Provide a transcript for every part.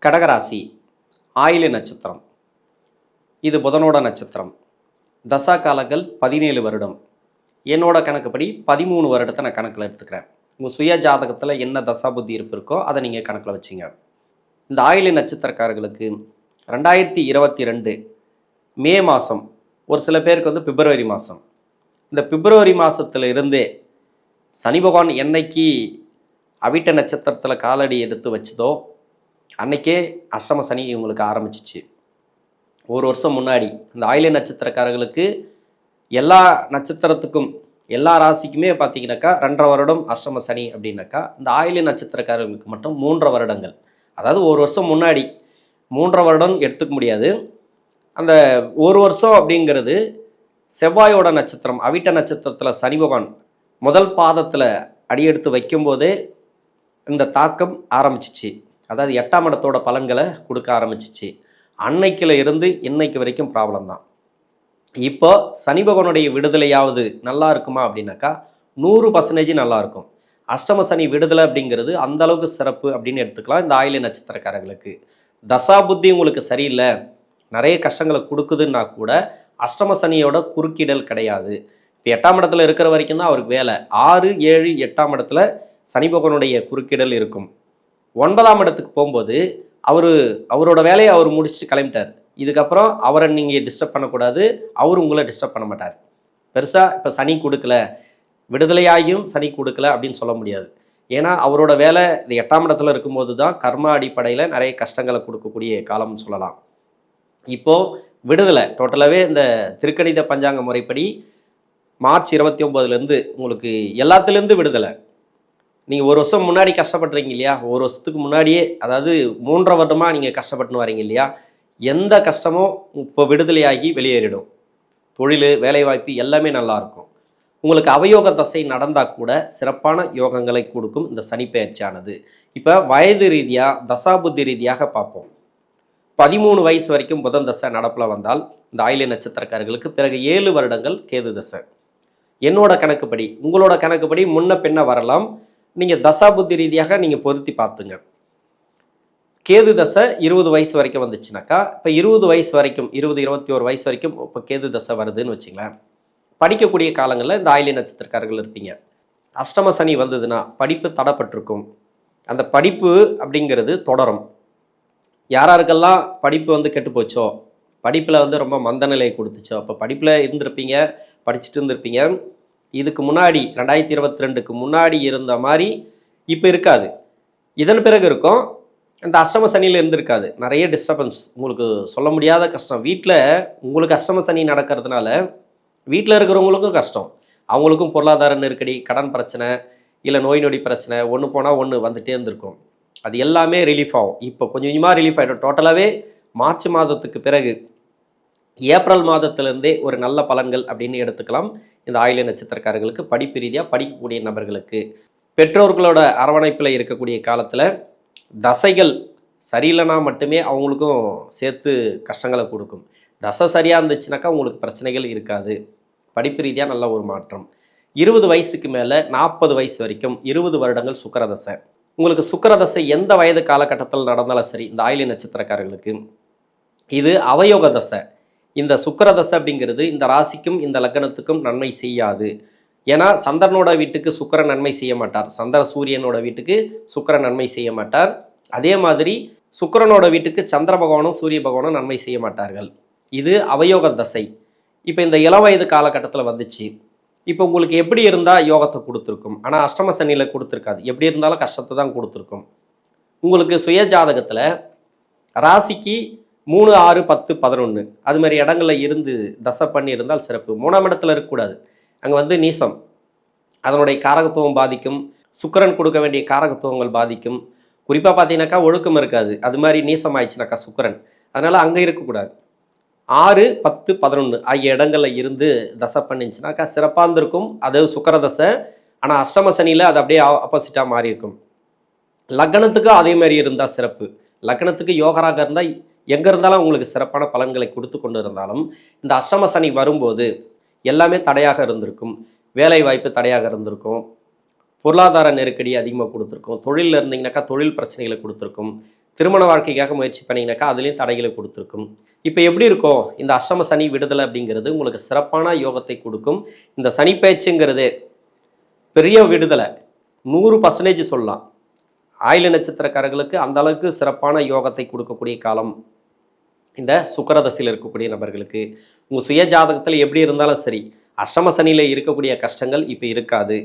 கடகராசி ஆயில்ய நட்சத்திரம். இது புதனோட நட்சத்திரம். தசா காலங்கள் 17 வருடம். என்னோட கணக்குப்படி 13 வருடத்தை நான் கணக்கில் எடுத்துக்கிறேன். உங்கள் சுய ஜாதகத்தில் என்ன தசா புத்தி இருப்பு இருக்கோ அதை நீங்கள் கணக்கில் வச்சிங்க. இந்த ஆயில்ய நட்சத்திரக்காரர்களுக்கு 2022 மே மாதம், ஒரு சில பேருக்கு வந்து பிப்ரவரி மாதம், இந்த பிப்ரவரி மாதத்தில் இருந்தே சனி பகவான் என்னைக்கு அவிட்ட நட்சத்திரத்தில் காலடி எடுத்து வச்சதோ அன்னைக்கே அஷ்டம சனி இவங்களுக்கு ஆரம்பிச்சிச்சு. ஒரு வருஷம் முன்னாடி இந்த ஆயில்ய நட்சத்திரக்காரர்களுக்கு எல்லா நட்சத்திரத்துக்கும் எல்லா ராசிக்குமே பார்த்தீங்கன்னாக்கா 2.5 வருடம் அஷ்டம சனி அப்படின்னாக்கா, இந்த ஆயில்ய நட்சத்திரக்காரர்களுக்கு மட்டும் 3.5 வருடங்கள். அதாவது ஒரு வருஷம் முன்னாடி 3.5 வருடம் எடுத்துக்க முடியாது. அந்த ஒரு வருஷம் அப்படிங்கிறது செவ்வாயோட நட்சத்திரம் அவிட்ட நட்சத்திரத்தில் சனி பகவான் முதல் பாதத்தில் அடியெடுத்து வைக்கும்போதே இந்த தாக்கம் ஆரம்பிச்சிச்சு. அதாவது 8ஆம் இடத்தோட பலன்களை கொடுக்க ஆரம்பிச்சிச்சு. அன்னைக்கில் இருந்து இன்னைக்கு வரைக்கும் ப்ராப்ளம் தான். இப்போ சனி பகவானுடைய விடுதலையாவது நல்லா இருக்குமா அப்படின்னாக்கா 100% நல்லா இருக்கும். அஷ்டம சனி விடுதலை அப்படிங்கிறது அந்த அளவுக்கு சிறப்பு அப்படின்னு எடுத்துக்கலாம். இந்த ஆயில்ய நட்சத்திரக்காரர்களுக்கு தசா புத்தி உங்களுக்கு சரியில்லை, நிறைய கஷ்டங்களை கொடுக்குதுன்னா கூட அஷ்டம சனியோட குறுக்கிடல் கிடையாது. இப்போ 8ஆம் இடத்துல இருக்கிற வரைக்கும் தான் அவருக்கு வேலை. 6, 7, 8ஆம் இடத்துல சனி பகவானுடைய குறுக்கிடல் இருக்கும். 9ஆம் இடத்துக்கு போகும்போது அவரோட வேலையை அவர் முடிச்சுட்டு கிளம்பிட்டார். இதுக்கப்புறம் அவரை நீங்கள் டிஸ்டர்ப் பண்ணக்கூடாது, அவர் உங்களை டிஸ்டர்ப் பண்ண மாட்டார். பெருசாக இப்போ சனி கொடுக்கல, விடுதலையாகியும் சனி கொடுக்கல அப்படின்னு சொல்ல முடியாது. ஏன்னா அவரோட வேலை இந்த 8ஆம் இடத்துல இருக்கும்போது தான் கர்ம அடிப்படையில் நிறைய கஷ்டங்களை கொடுக்கக்கூடிய காலம்னு சொல்லலாம். இப்போது விடுதலை டோட்டலாகவே இந்த திருக்கணித பஞ்சாங்க முறைப்படி மார்ச் 29 உங்களுக்கு எல்லாத்துலேருந்து விடுதலை. நீங்கள் ஒரு வருஷம் முன்னாடி கஷ்டப்படுறீங்க இல்லையா, ஒரு வருஷத்துக்கு முன்னாடியே, அதாவது 3.5 வருடமாக நீங்கள் கஷ்டப்பட்டுன்னு வரீங்க இல்லையா, எந்த கஷ்டமும் இப்போ விடுதலையாகி வெளியேறிடும். தொழில், வேலைவாய்ப்பு எல்லாமே நல்லாயிருக்கும். உங்களுக்கு அவயோக தசை நடந்தால் கூட சிறப்பான யோகங்களை கொடுக்கும் இந்த சனி பெயர்ச்சியானது. இப்போ வயது ரீதியாக தசாபுத்தி ரீதியாக பார்ப்போம். 13 வயசு வரைக்கும் புதன் தசை நடப்பில் வந்தால் இந்த ஆயில்ய நட்சத்திரக்காரர்களுக்கு பிறகு 7 வருடங்கள் கேது தசை. என்னோட கணக்குப்படி, உங்களோட கணக்குப்படி முன்ன பின்ன வரலாம். நீங்கள் தசாபுத்தி ரீதியாக நீங்கள் பொருத்தி பார்த்துங்க. கேது தசை 20 வயசு வரைக்கும் வந்துச்சுனாக்கா, இப்போ 20 வயசு வரைக்கும் 20-21 வயசு வரைக்கும் இப்போ கேது தசை வருதுன்னு வச்சுங்களேன். படிக்கக்கூடிய காலங்களில் இந்த ஆயில்ய நட்சத்திரக்காரர்கள் இருப்பீங்க. அஷ்டம சனி வந்ததுன்னா படிப்பு தடைப்பட்டிருக்கும். அந்த படிப்பு அப்படிங்கிறது தொடரும். யாராருக்கெல்லாம் படிப்பு வந்து கெட்டு போச்சோ, படிப்பில் வந்து ரொம்ப மந்த நிலையை கொடுத்துச்சோ, அப்போ படிப்பில் இருந்திருப்பீங்க, படிச்சுட்டு இருந்திருப்பீங்க. இதுக்கு முன்னாடி 2022க்கு முன்னாடி இருந்த மாதிரி இப்போ இருக்காது. இதன் பிறகு இருக்கும். இந்த அஷ்டம சனியில் இருந்திருக்காது. நிறைய டிஸ்டர்பன்ஸ், உங்களுக்கு சொல்ல முடியாத கஷ்டம். வீட்டில் உங்களுக்கு அஷ்டம சனி நடக்கிறதுனால வீட்டில் இருக்கிறவங்களுக்கும் கஷ்டம். அவங்களுக்கும் பொருளாதார நெருக்கடி, கடன் பிரச்சனை, இல்லை நோய் நொடி பிரச்சனை, ஒன்று போனால் ஒன்று வந்துகிட்டே இருந்திருக்கும். அது எல்லாமே ரிலீஃப் ஆகும். இப்போ கொஞ்சம் கொஞ்சமாக ரிலீஃப் ஆகிடும். டோட்டலாகவே மார்ச் மாதத்துக்கு பிறகு ஏப்ரல் மாதத்திலேருந்தே ஒரு நல்ல பலன்கள் அப்படின்னு எடுத்துக்கலாம். இந்த ஆயில்ய நட்சத்திரக்காரர்களுக்கு படிப்பு ரீதியாக படிக்கக்கூடிய நபர்களுக்கு பெற்றோர்களோட அரவணைப்பில் இருக்கக்கூடிய காலத்தில் தசைகள் சரியில்லைனா மட்டுமே அவங்களுக்கும் சேர்த்து கஷ்டங்களை கொடுக்கும். தசை சரியாக இருந்துச்சுனாக்கா உங்களுக்கு பிரச்சனைகள் இருக்காது. படிப்பு ரீதியாக நல்ல ஒரு மாற்றம். 20 வயசுக்கு மேலே 40 வயசு வரைக்கும் 20 வருடங்கள் சுக்கிரதசை. உங்களுக்கு சுக்கிரதசை எந்த வயது காலகட்டத்தில் நடந்தாலும் சரி, இந்த ஆயில்ய நட்சத்திரக்காரர்களுக்கு இது அவயோக தசை. இந்த சுக்கிரதசை அப்படிங்கிறது இந்த ராசிக்கும் இந்த லக்னத்துக்கும் நன்மை செய்யாது. ஏன்னா சந்திரனோட வீட்டுக்கு சுக்கிரன் நன்மை செய்ய மாட்டார், சந்திர சூரியனோட வீட்டுக்கு சுக்கிரன் நன்மை செய்ய மாட்டார். அதே மாதிரி சுக்கிரனோட வீட்டுக்கு சந்திர பகவானும் சூரிய பகவானும் நன்மை செய்ய மாட்டார்கள். இது அவயோக தசை. இப்போ இந்த இளவயது காலகட்டத்தில் வந்துச்சு. இப்போ உங்களுக்கு எப்படி இருந்தால் யோகத்தை கொடுத்துருக்கும், ஆனால் அஷ்டம சனியில் கொடுத்துருக்காது. எப்படி இருந்தாலும் கஷ்டத்தை தான் கொடுத்துருக்கும். உங்களுக்கு சுய ஜாதகத்தில் ராசிக்கு 3, 6, 10, 11 அது மாதிரி இடங்களில் இருந்து தசை பண்ணி இருந்தால் சிறப்பு. 3ஆம் இடத்துல இருக்கக்கூடாது. அங்கே வந்து நீசம், அதனுடைய காரகத்துவம் பாதிக்கும். சுக்கிரன் கொடுக்க வேண்டிய காரகத்துவங்கள் பாதிக்கும். குறிப்பாக பார்த்தீங்கன்னாக்கா ஒழுக்கம் இருக்காது. அது மாதிரி நீசம் ஆயிடுச்சுனாக்கா சுக்கிரன், அதனால் அங்கே இருக்கக்கூடாது. 6, 10, 11 ஆகிய இடங்களில் இருந்து தசை பண்ணிச்சுனாக்கா சிறப்பாக இருந்திருக்கும். அது சுக்கிர தசை. ஆனால் அஷ்டம சனியில் அது அப்படியே ஆப்போசிட்டாக மாறி இருக்கும். லக்னத்துக்கு அதே மாதிரி இருந்தால் சிறப்பு. லக்னத்துக்கு யோகராக இருந்தால் எங்கே இருந்தாலும் உங்களுக்கு சிறப்பான பலன்களை கொடுத்து கொண்டு இருந்தாலும், இந்த அஷ்டம சனி வரும்போது எல்லாமே தடையாக இருந்திருக்கும். வேலை வாய்ப்பு தடையாக இருந்திருக்கும். பொருளாதார நெருக்கடி அதிகமாக கொடுத்துருக்கும். தொழிலில் இருந்தீங்கன்னாக்கா தொழில் பிரச்சனைகளை கொடுத்துருக்கும். திருமண வாழ்க்கைக்காக முயற்சி பண்ணிங்கனாக்கா அதுலேயும் தடைகளை கொடுத்துருக்கும். இப்போ எப்படி இருக்கும் இந்த அஷ்டம சனி விடுதலை அப்படிங்கிறது உங்களுக்கு சிறப்பான யோகத்தை கொடுக்கும். இந்த சனி பயிற்சிங்கிறது பெரிய விடுதலை 100% சொல்லலாம். ஆயில நட்சத்திரக்காரர்களுக்கு அந்த அளவுக்கு சிறப்பான யோகத்தை கொடுக்கக்கூடிய காலம் இந்த சுக்கிரதசையில் இருக்கக்கூடிய நபர்களுக்கு. உங்கள் சுய ஜாதகத்தில் எப்படி இருந்தாலும் சரி, அஷ்டம சனியில் இருக்கக்கூடிய கஷ்டங்கள் இப்போ இருக்காது.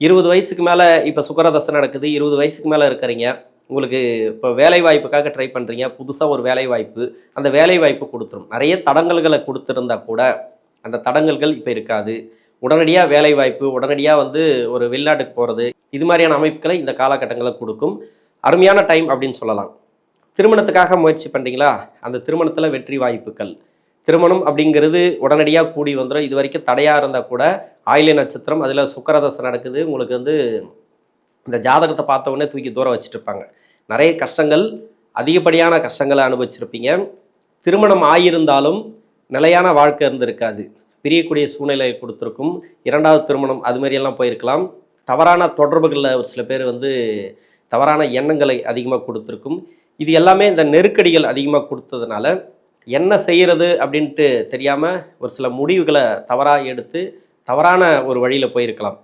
20 வயசுக்கு மேலே இப்போ சுக்கிரதசை நடக்குது, 20 வயசுக்கு மேலே இருக்கிறீங்க, உங்களுக்கு இப்போ வேலை வாய்ப்புக்காக ட்ரை பண்ணுறீங்க, புதுசாக ஒரு வேலை வாய்ப்பு, அந்த வேலை வாய்ப்பு கொடுத்துரும். நிறைய தடங்கல்களை கொடுத்துருந்தா கூட அந்த தடங்கல்கள் இப்போ இருக்காது. உடனடியாக வேலை வாய்ப்பு, உடனடியாக ஒரு வெளிநாட்டுக்கு போகிறது, இது மாதிரியான அமைப்புகளை இந்த காலகட்டங்களை கொடுக்கும். அருமையான டைம் அப்படின்னு சொல்லலாம். திருமணத்துக்காக முயற்சி பண்ணுறீங்களா, அந்த திருமணத்தில் வெற்றி வாய்ப்புகள், திருமணம் அப்படிங்கிறது உடனடியாக கூடி வந்துடும். இது வரைக்கும் தடையாக இருந்தால் கூட ஆயில்ய நட்சத்திரம் அதில் சுக்கிரதசை நடக்குது, உங்களுக்கு இந்த ஜாதகத்தை பார்த்த உடனே தூக்கி தூரம் வச்சுட்டு இருப்பாங்க. நிறைய கஷ்டங்கள், அதிகப்படியான கஷ்டங்களை அனுபவிச்சிருப்பீங்க. திருமணம் ஆகியிருந்தாலும் நிலையான வாழ்க்கை இருந்திருக்காது, பிரியக்கூடிய சூழ்நிலையை கொடுத்துருக்கும். 2வது திருமணம் அது மாதிரியெல்லாம் போயிருக்கலாம். தவறான தொடர்புகளில் ஒரு சில பேர் தவறான எண்ணங்களை அதிகமாக கொடுத்துருக்கும். இது எல்லாமே இந்த நெருக்கடிகள் அதிகமாக கொடுத்ததுனால என்ன செய்கிறது அப்படின்ட்டு தெரியாமல் ஒரு சில முடிவுகளை தவறாக எடுத்து தவறான ஒரு வழியில் போயிருக்கலாம்.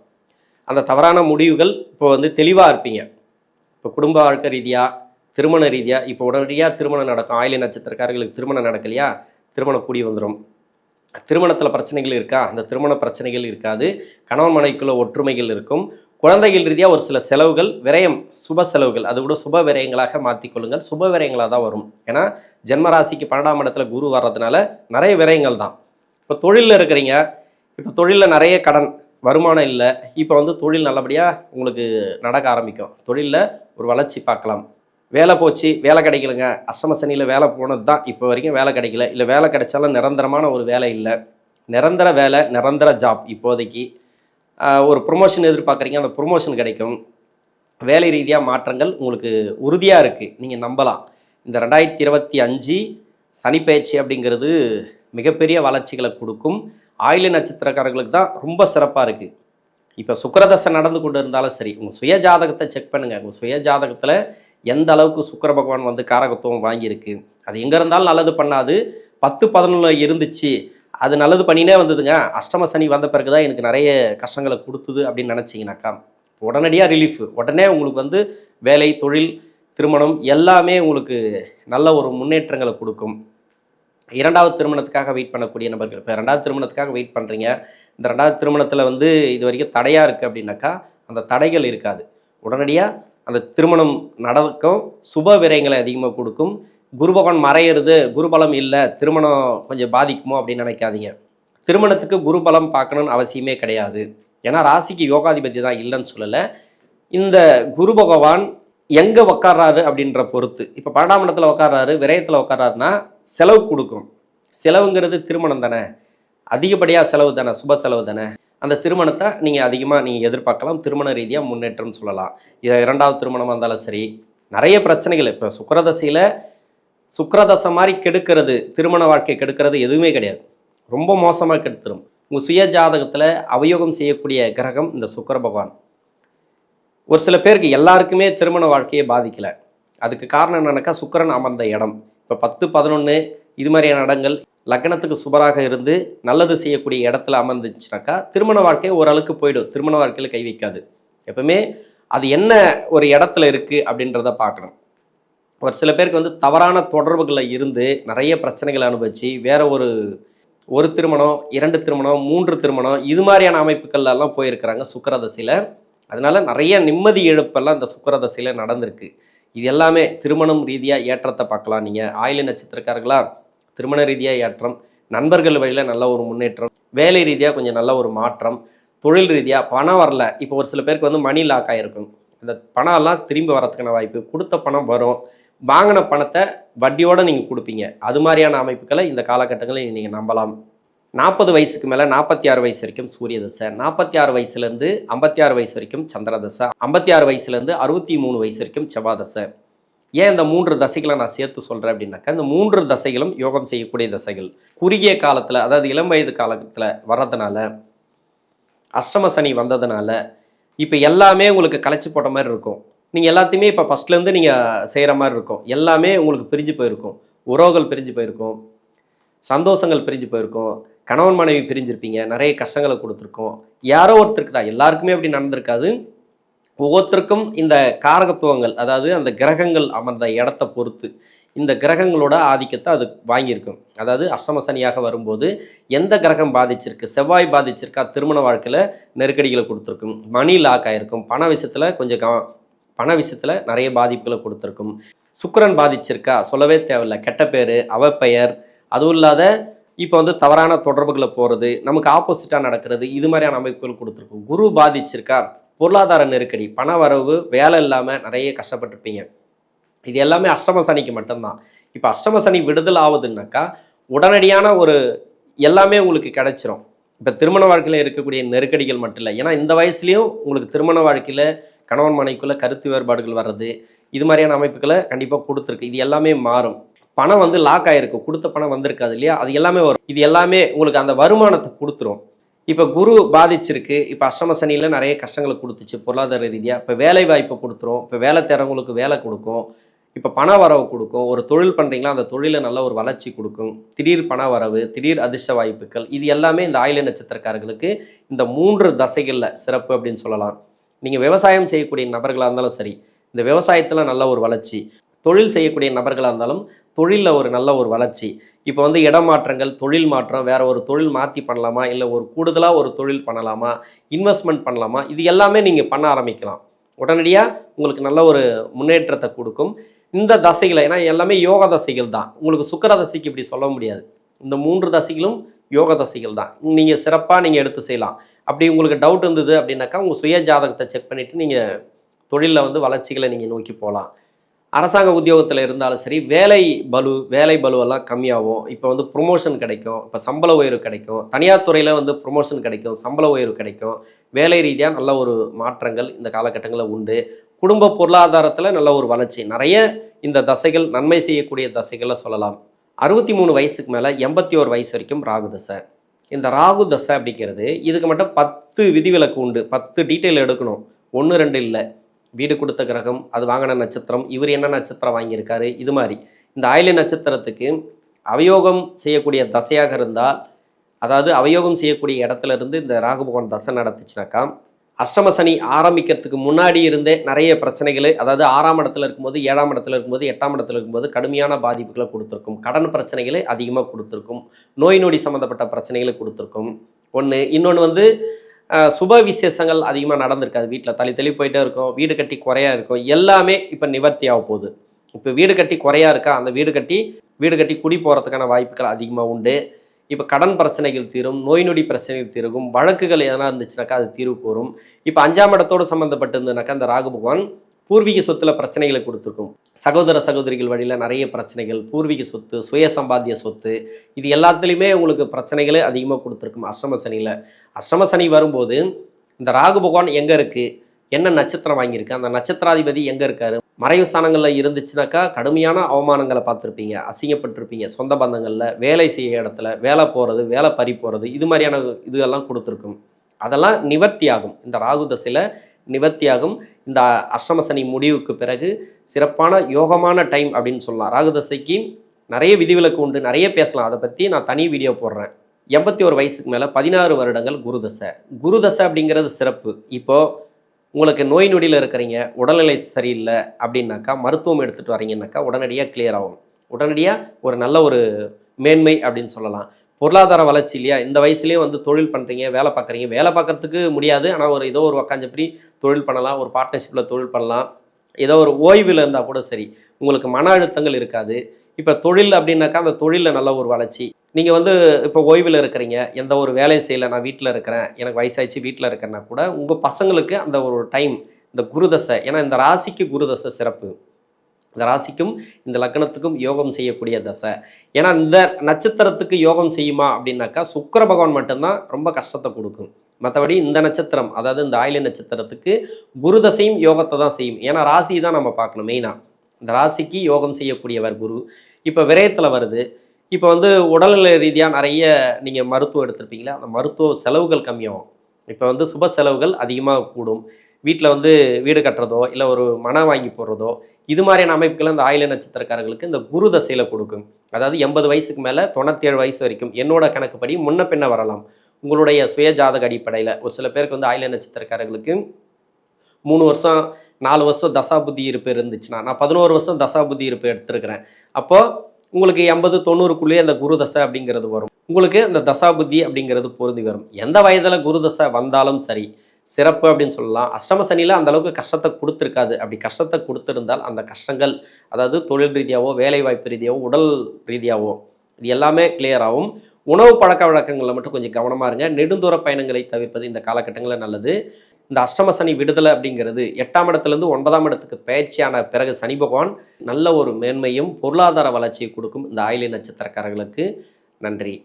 அந்த தவறான முடிவுகள் இப்போ தெளிவாக இருப்பீங்க. இப்போ குடும்ப வாழ்க்கை ரீதியாக, திருமண ரீதியாக இப்போ உடனடியாக திருமணம் நடக்கும். ஆயில்ய நட்சத்திரக்காரர்களுக்கு திருமணம் நடக்கலையா, திருமணம் கூடி வந்துடும். திருமணத்தில் பிரச்சனைகள் இருக்கா, அந்த திருமண பிரச்சனைகள் இருக்காது. கணவன் மனைவிக்குள்ள ஒற்றுமைகள் இருக்கும். குழந்தைகள் ரீதியாக ஒரு சில செலவுகள், விரயம், சுப செலவுகள், அது கூட சுப விரயங்களாக மாற்றிக்கொள்ளுங்கள். சுப விரயங்களாக தான் வரும். ஏன்னா ஜென்மராசிக்கு 12ஆம் இடத்துல குரு வர்றதுனால நிறைய விரயங்கள் தான். இப்போ தொழிலில் இருக்கிறீங்க, இப்போ தொழிலில் நிறைய கடன், வருமானம் இல்லை. இப்போ தொழில் நல்லபடியாக உங்களுக்கு நடக்க ஆரம்பிக்கும். தொழிலில் ஒரு வளர்ச்சி பார்க்கலாம். வேலை போச்சு, வேலை கிடைக்கலங்க, அஷ்டம சனியில் வேலை போனது தான் இப்போ வரைக்கும் வேலை கிடைக்கல, இல்லை வேலை கிடைச்சாலும் நிரந்தரமான ஒரு வேலை இல்லை. நிரந்தர வேலை, நிரந்தர ஜாப், இப்போதைக்கு ஒரு ப்ரொமோஷன் எதிர்பார்க்குறீங்க, அந்த ப்ரொமோஷன் கிடைக்கும். வேலை ரீதியாக மாற்றங்கள் உங்களுக்கு உறுதியாக இருக்குது, நீங்கள் நம்பலாம். இந்த 2025 சனிப்பெயர்ச்சி அப்படிங்கிறது மிகப்பெரிய வளர்ச்சிகளை கொடுக்கும். ஆயில்ய நட்சத்திரக்காரர்களுக்கு தான் ரொம்ப சிறப்பாக இருக்குது. இப்போ சுக்கிரதசை நடந்து கொண்டு இருந்தாலும் சரி, உங்கள் சுய ஜாதகத்தை செக் பண்ணுங்கள். உங்கள் சுய ஜாதகத்தில் எந்த அளவுக்கு சுக்கிர பகவான் காரகத்துவம் வாங்கியிருக்கு, அது எங்கே இருந்தாலும் நல்லது பண்ணாது. 10-11 இருந்துச்சு, அது நல்லது பண்ணினே வந்ததுங்க, அஷ்டம சனி வந்த பிறகு தான் எனக்கு நிறைய கஷ்டங்களை கொடுத்துது அப்படின்னு நினச்சிங்கனாக்கா உடனடியாக ரிலீஃப், உடனே உங்களுக்கு வேலை, தொழில், திருமணம் எல்லாமே உங்களுக்கு நல்ல ஒரு முன்னேற்றங்களை கொடுக்கும். 2வது திருமணத்துக்காக வெயிட் பண்ணக்கூடிய நபர்கள், இப்போ 2வது திருமணத்துக்காக வெயிட் பண்ணுறீங்க, இந்த 2வது திருமணத்தில் இது வரைக்கும் தடையாக இருக்குது அப்படின்னாக்கா அந்த தடைகள் இருக்காது. உடனடியாக அந்த திருமணம் நடக்கும். சுப விரயங்களை அதிகமாக கொடுக்கும். குரு பகவான் மறையிறது, குருபலம் இல்லை, திருமணம் கொஞ்சம் பாதிக்குமோ அப்படின்னு நினைக்காதீங்க. திருமணத்துக்கு குருபலம் பார்க்கணுன்னு அவசியமே கிடையாது. ஏன்னா ராசிக்கு யோகாதிபதி தான், இல்லைன்னு சொல்லலை. இந்த குரு பகவான் எங்கே உக்காடுறாரு அப்படின்ற பொறுத்து. இப்போ 12ஆம் இடத்துல உக்காடுறாரு, விரயத்தில் உக்காடுறாருன்னா செலவு கொடுக்கும். செலவுங்கிறது திருமணம் தானே, அதிகப்படியாக செலவு தானே, சுப செலவு தானே. அந்த திருமணத்தை நீங்கள் அதிகமாக எதிர்பார்க்கலாம். திருமண ரீதியாக முன்னேற்றம் சொல்லலாம். இது 2வது திருமணமாக இருந்தாலும் சரி, நிறைய பிரச்சனைகள். இப்போ சுக்கிரதசை மாதிரி கெடுக்கிறது, திருமண வாழ்க்கை கெடுக்கிறது எதுவுமே கிடையாது. ரொம்ப மோசமாக கெடுத்துரும். உங்கள் சுய ஜாதகத்தில் அவயோகம் செய்யக்கூடிய கிரகம் இந்த சுக்கிர பகவான். ஒரு சில பேருக்கு, எல்லாருக்குமே திருமண வாழ்க்கையை பாதிக்கலை. அதுக்கு காரணம் என்னன்னாக்கா சுக்கிரன் அமர்ந்த இடம். இப்போ 10-11 இது மாதிரியான இடங்கள் லக்னத்துக்கு சுபராக இருந்து நல்லது செய்யக்கூடிய இடத்துல அமர்ந்துச்சுனாக்கா திருமண வாழ்க்கை ஓரளவுக்கு போயிடும். திருமண வாழ்க்கையில் கை வைக்காது. எப்பவுமே அது என்ன ஒரு இடத்துல இருக்குது அப்படின்றத பார்க்கணும். ஒரு சில பேருக்கு தவறான தொடர்புகளில் இருந்து நிறைய பிரச்சனைகளை அனுபவிச்சு வேற ஒரு திருமணம், 2 திருமணம், 3 திருமணம், இது மாதிரியான அமைப்புகள்லாம் போயிருக்கிறாங்க சுக்கிரதசையில். அதனால நிறைய நிம்மதி இழப்பெல்லாம் இந்த சுக்கிரதசையில் நடந்திருக்கு. இது எல்லாமே திருமணம் ரீதியாக ஏற்றத்தை பார்க்கலாம். நீங்கள் ஆயில்ய நட்சத்திரக்காரர்களா, திருமண ரீதியாக ஏற்றம், நண்பர்கள் வழியில் நல்ல ஒரு முன்னேற்றம், வேலை ரீதியாக கொஞ்சம் நல்ல ஒரு மாற்றம், தொழில் ரீதியாக பணம் வரல. இப்போ ஒரு சில பேருக்கு மணி லாக் ஆகிருக்கும். அந்த பணம் எல்லாம் திரும்பி வரதுக்கான வாய்ப்பு, கொடுத்த பணம் வரும், வாங்கின பணத்தை வட்டியோடு நீங்கள் கொடுப்பீங்க. அது மாதிரியான அமைப்புகளை இந்த காலகட்டங்களில் நீங்கள் நம்பலாம். 40 வயசுக்கு மேலே 46 வயசு வரைக்கும் சூரிய தசை, 46 வயசுலேருந்து 56 வயசு வரைக்கும் சந்திர தசை, 56 வயசுலேருந்து 63 வயசு வரைக்கும் செவ்வாய் தசை. ஏன் இந்த 3 தசைகளை நான் சேர்த்து சொல்கிறேன் அப்படின்னாக்கா, இந்த 3 தசைகளும் யோகம் செய்யக்கூடிய தசைகள். குறுகிய காலத்தில், அதாவது இளம் வயது காலத்தில் வர்றதுனால, அஷ்டம சனி வந்ததுனால இப்போ எல்லாமே உங்களுக்கு கலைச்சி போட்ட மாதிரி இருக்கும். நீங்கள் எல்லாத்தையுமே இப்போ ஃபஸ்ட்லேருந்து நீங்கள் செய்கிற மாதிரி இருக்கும். எல்லாமே உங்களுக்கு பிரிஞ்சு போயிருக்கும். உறவுகள் பிரிஞ்சு போயிருக்கும், சந்தோஷங்கள் பிரிஞ்சு போயிருக்கும், கணவன் மனைவி பிரிஞ்சிருப்பீங்க, நிறைய கஷ்டங்களை கொடுத்துருக்கோம். யாரோ ஒருத்தருக்கு தான், எல்லாருக்குமே அப்படி நடந்திருக்காது. ஒவ்வொருத்தருக்கும் இந்த காரகத்துவங்கள், அதாவது அந்த கிரகங்கள் அமர்ந்த இடத்த பொறுத்து இந்த கிரகங்களோட ஆதிக்கத்தை அது வாங்கியிருக்கும். அதாவது அஷ்டம சனியாக வரும்போது எந்த கிரகம் பாதிச்சிருக்கு, செவ்வாய் பாதிச்சிருக்கா, திருமண வாழ்க்கையில் நெருக்கடிகளை கொடுத்துருக்கும், மணி லாக் ஆகிருக்கும், பண விஷயத்தில் நிறைய பாதிப்புகளை கொடுத்துருக்கும். சுக்கிரன் பாதிச்சிருக்கா, சொல்லவே தேவையில்லை, கெட்ட பேர், அவப்பெயர், அதுவும் இல்லாத இப்போ வந்து தவறான தொடர்புகளை போகிறது, நமக்கு ஆப்போசிட்டாக நடக்கிறது, இது மாதிரியான அமைப்புகள் கொடுத்துருக்கும். குரு பாதிச்சிருக்கா, பொருளாதார நெருக்கடி, பண வரவு, வேலை இல்லாமல் நிறைய கஷ்டப்பட்டிருப்பீங்க. இது எல்லாமே அஷ்டம சனிக்கு மட்டும்தான். இப்போ அஷ்டம சனி விடுதல் ஆகுதுன்னாக்கா உடனடியான ஒரு எல்லாமே உங்களுக்கு கிடைச்சிரும். இப்போ திருமண வாழ்க்கையில் இருக்கக்கூடிய நெருக்கடிகள் மட்டும் இல்லை, ஏன்னா இந்த வயசுலேயும் உங்களுக்கு திருமண வாழ்க்கையில் கணவன் மனைவிக்குள்ளே கருத்து வேறுபாடுகள் வர்றது, இது மாதிரியான அமைப்புகளை கண்டிப்பாக கொடுத்துருக்கு. இது எல்லாமே மாறும். பணம் வந்து லாக் ஆகிருக்கும், கொடுத்த பணம் வந்திருக்காது இல்லையா, அது எல்லாமே வரும். இது எல்லாமே உங்களுக்கு அந்த வருமானத்தை கொடுத்துரும். இப்போ குரு பாதிச்சிருக்கு, இப்போ அஷ்டம சனியில் நிறைய கஷ்டங்களை கொடுத்துச்சு பொருளாதார ரீதியாக. இப்போ வேலை வாய்ப்பை கொடுத்துரும், இப்போ வேலை தேடுறவங்களுக்கு வேலை கொடுக்கும், இப்போ பண வரவு கொடுக்கும். ஒரு தொழில் பண்ணுறீங்களா, அந்த தொழிலில் நல்ல ஒரு வளர்ச்சி கொடுக்கும். திடீர் பண வரவு, திடீர் அதிர்ஷ்ட வாய்ப்புகள், இது எல்லாமே இந்த ஆயில்ய நட்சத்திரக்காரர்களுக்கு இந்த 3 தசைகளில் சிறப்பு அப்படின்னு சொல்லலாம். நீங்கள் விவசாயம் செய்யக்கூடிய நபர்களாக இருந்தாலும் சரி, இந்த விவசாயத்தில் நல்ல ஒரு வளர்ச்சி, தொழில் செய்யக்கூடிய நபர்களாக இருந்தாலும் தொழிலில் ஒரு நல்ல ஒரு வளர்ச்சி. இப்போ வந்து இடமாற்றங்கள், தொழில் மாற்றம், வேறு ஒரு தொழில் மாற்றி பண்ணலாமா, இல்லை ஒரு கூடுதலாக ஒரு தொழில் பண்ணலாமா, இன்வெஸ்ட்மெண்ட் பண்ணலாமா, இது எல்லாமே நீங்கள் பண்ண ஆரம்பிக்கலாம். உடனடியாக உங்களுக்கு நல்ல ஒரு முன்னேற்றத்தை கொடுக்கும். இந்த தசைகளை, ஏன்னா எல்லாமே யோக தசைகள் தான், உங்களுக்கு சுக்கிர தசைக்கு இப்படி சொல்ல முடியாது. இந்த 3 தசைகளும் யோக தசைகள் தான். நீங்கள் சிறப்பாக நீங்கள் எடுத்து செய்யலாம். அப்படி உங்களுக்கு டவுட் இருந்தது அப்படின்னாக்கா உங்கள் சுய ஜாதகத்தை செக் பண்ணிவிட்டு நீங்கள் தொழிலில் வந்து வளர்ச்சிகளை நீங்கள் நோக்கி போகலாம். அரசாங்க உத்தியோகத்தில் இருந்தாலும் சரி, வேலை பலுவெல்லாம் கம்மியாகும். இப்போ வந்து ப்ரொமோஷன் கிடைக்கும், இப்போ சம்பள உயர்வு கிடைக்கும். தனியார் துறையில் வந்து ப்ரொமோஷன் கிடைக்கும், சம்பள உயர்வு கிடைக்கும். வேலை ரீதியாக நல்ல ஒரு மாற்றங்கள் இந்த காலகட்டங்களில் உண்டு. குடும்ப பொருளாதாரத்தில் நல்ல ஒரு வளர்ச்சி, நிறைய இந்த தசைகள் நன்மை செய்யக்கூடிய தசைகளை சொல்லலாம். 63 வயசுக்கு மேலே 81 வயசு வரைக்கும் ராகு தசை. இந்த ராகு தசை அப்படிங்கிறது இதுக்கு மட்டும் 10 விதிவிலக்கு உண்டு. 10 டீட்டெயில் எடுக்கணும், 1 2 இல்லை. வீடு கொடுத்த கிரகம், அது வாங்கின நட்சத்திரம், இவர் என்ன நட்சத்திரம் வாங்கியிருக்காரு, இது மாதிரி இந்த ஆயில்ய நட்சத்திரத்துக்கு அவயோகம் செய்யக்கூடிய தசையாக இருந்தால், அதாவது அவயோகம் செய்யக்கூடிய இடத்துல இருந்து இந்த ராகு பகவான் தசை நடத்துச்சுனாக்கா, அஷ்டம சனி ஆரம்பிக்கிறதுக்கு முன்னாடி இருந்தே நிறைய பிரச்சனைகளை, அதாவது 6ஆம் இடத்துல இருக்கும்போது, 7ஆம் இடத்துல இருக்கும்போது, 8ஆம் இடத்துல இருக்கும்போது கடுமையான பாதிப்புகளை கொடுத்துருக்கும். கடன் பிரச்சனைகளை அதிகமாக கொடுத்துருக்கும். நோய் நொடி சம்மந்தப்பட்ட பிரச்சனைகளை கொடுத்துருக்கும். ஒன்று. இன்னொன்று வந்து சுப விசேஷங்கள் அதிகமாக நடந்திருக்காது. வீட்டில் தள்ளி போயிட்டே இருக்கும், வீடு கட்டி குறையா இருக்கும், எல்லாமே இப்போ நிவர்த்தி ஆக போகுது. இப்போ வீடு கட்டி குறையா இருக்கா, அந்த வீடு கட்டி குடி போகிறதுக்கான வாய்ப்புகள் அதிகமாக உண்டு. இப்போ கடன் பிரச்சனைகள் தீரும், நோய் நொடி பிரச்சனைகள் தீரும், வழக்குகள் எதனா இருந்துச்சுனாக்கா அது தீர்வுக்கு வரும். இப்போ 5ஆம் இடத்தோடு சம்மந்தப்பட்டு இருந்ததுனாக்கா அந்த ராகு பகவான் பூர்வீக சொத்தில் பிரச்சனைகளை கொடுத்துருக்கும். சகோதர சகோதரிகள் வழியில் நிறைய பிரச்சனைகள், பூர்வீக சொத்து, சுய சம்பாத்திய சொத்து, இது எல்லாத்துலேயுமே உங்களுக்கு பிரச்சனைகளே அதிகமாக கொடுத்துருக்கும் அஷ்டம சனியில். அஷ்டம சனி வரும்போது இந்த ராகு பகவான் எங்கே இருக்குது, என்ன நட்சத்திரம் வாங்கியிருக்கு, அந்த நட்சத்திராதிபதி எங்கே இருக்கார், மறைவு ஸ்தானங்களில் இருந்துச்சுனாக்கா கடுமையான அவமானங்களை பார்த்துருப்பீங்க, அசிங்கப்பட்டிருப்பீங்க. சொந்த பந்தங்களில், வேலை செய்ய இடத்துல, வேலை போகிறது, வேலை பறி போகிறது, இது மாதிரியான இதெல்லாம் கொடுத்துருக்கும். அதெல்லாம் நிவர்த்தி ஆகும், இந்த ராகு தசையில் நிவர்த்தியாகும். இந்த அஷ்டம சனி முடிவுக்கு பிறகு சிறப்பான யோகமான டைம் அப்படின்னு சொல்லலாம். ராகு தசைக்கு நிறைய விதிவிலக்கு உண்டு, நிறைய பேசலாம், அதை பற்றி நான் தனி வீடியோ போடுறேன். 81 வயசுக்கு மேலே 16 வருடங்கள் குரு தசை. குரு தசை அப்படிங்கிறது சிறப்பு. இப்போது உங்களுக்கு நோய் நொடியில் இருக்கிறீங்க, உடல்நிலை சரியில்லை அப்படின்னாக்கா, மருத்துவம் எடுத்துகிட்டு வரீங்கன்னாக்கா உடனடியாக கிளியர் ஆகும். உடனடியாக ஒரு நல்ல ஒரு மேன்மை அப்படின்னு சொல்லலாம். பொருளாதார வளர்ச்சி இல்லையா, இந்த வயசுலேயே வந்து தொழில் பண்ணுறீங்க, வேலை பார்க்குறீங்க, வேலை பார்க்கறதுக்கு முடியாது, ஆனால் ஏதோ ஒரு உக்காஞ்சப்படி தொழில் பண்ணலாம், ஒரு பார்ட்னர்ஷிப்பில் தொழில் பண்ணலாம், ஏதோ ஒரு ஓய்வில் இருந்தால் கூட சரி, உங்களுக்கு மன அழுத்தங்கள் இருக்காது. இப்போ தொழில் அப்படின்னாக்கா அந்த தொழிலில் நல்ல ஒரு வளர்ச்சி. நீங்கள் வந்து இப்போ ஓய்வில் இருக்கிறீங்க, எந்த ஒரு வேலையும் செய்யலை, நான் வீட்டில் இருக்கிறேன், எனக்கு வயசாகிடுச்சு வீட்டில் இருக்கிறேன்னா கூட உங்கள் பசங்களுக்கு அந்த ஒரு டைம், இந்த குருதசை, ஏன்னா இந்த ராசிக்கு குருதசை சிறப்பு. இந்த ராசிக்கும் இந்த லக்னத்துக்கும் யோகம் செய்யக்கூடிய தசை. ஏன்னா இந்த நட்சத்திரத்துக்கு யோகம் செய்யுமா அப்படின்னாக்கா சுக்கிர பகவான் மட்டும்தான் ரொம்ப கஷ்டத்தை கொடுக்கும். மற்றபடி இந்த நட்சத்திரம், அதாவது இந்த ஆயில்ய நட்சத்திரத்துக்கு குரு தசையும் யோகத்தை தான் செய்யும். ஏன்னா ராசி தான் நம்ம பார்க்கணும் மெயினாக. இந்த ராசிக்கு யோகம் செய்யக்கூடியவர் குரு. இப்போ விரயத்தில் வருது. இப்போ வந்து உடல்நிலை ரீதியாக நிறைய நீங்கள் மருத்துவம் எடுத்திருப்பீங்களா, அந்த மருத்துவ செலவுகள் கம்மியாகும். இப்போ வந்து சுப செலவுகள் அதிகமாக கூடும். வீட்டில் வந்து வீடு கட்டுறதோ இல்லை ஒரு மனம் வாங்கி போடுறதோ இது மாதிரியான அமைப்புகளை இந்த ஆயில்ய நட்சத்திரக்காரர்களுக்கு இந்த குரு தசையில் கொடுக்கும். அதாவது 80 வயசுக்கு மேலே 97 வயசு வரைக்கும் என்னோட கணக்குப்படி முன்ன பின்ன வரலாம். உங்களுடைய சுய ஜாதக அடிப்படையில் ஒரு சில பேருக்கு வந்து ஆயில்ய நட்சத்திரக்காரர்களுக்கு 3 வருஷம் 4 வருஷம் தசாபுத்தி இருப்பு இருந்துச்சுன்னா, நான் 11 வருஷம் தசாபுத்தி இருப்பு எடுத்திருக்கிறேன். அப்போது உங்களுக்கு 80 90க்குள்ளேயே அந்த குரு தசை அப்படிங்கிறது வரும். உங்களுக்கு அந்த தசாபுத்தி அப்படிங்கிறது பொருந்தி வரும். எந்த வயதில் குரு தசை வந்தாலும் சரி சிறப்பு அப்படின்னு சொல்லலாம். அஷ்டம சனியில் அந்த அளவுக்கு கஷ்டத்தை கொடுத்துருக்காது. அப்படி கஷ்டத்தை கொடுத்துருந்தால் அந்த கஷ்டங்கள், அதாவது தொழில் ரீதியாவோ வேலை வாய்ப்பு ரீதியாவோ உடல் ரீதியாவோ இது எல்லாமே கிளியர் ஆகும். உணவு பழக்க வழக்கங்களில் மட்டும் கொஞ்சம் கவனமாக இருங்க. நெடுந்தூர பயணங்களை தவிர்ப்பது இந்த காலகட்டங்களில் நல்லது. இந்த அஷ்டம சனி விடுதலை அப்படிங்கிறது 8ஆம் இடத்துலேருந்து 9ஆம் இடத்துக்கு பயிற்சியான பிறகு சனி பகவான் நல்ல ஒரு மேன்மையும் பொருளாதார வளர்ச்சியை கொடுக்கும் இந்த ஆயில்ய நட்சத்திரக்காரர்களுக்கு. நன்றி.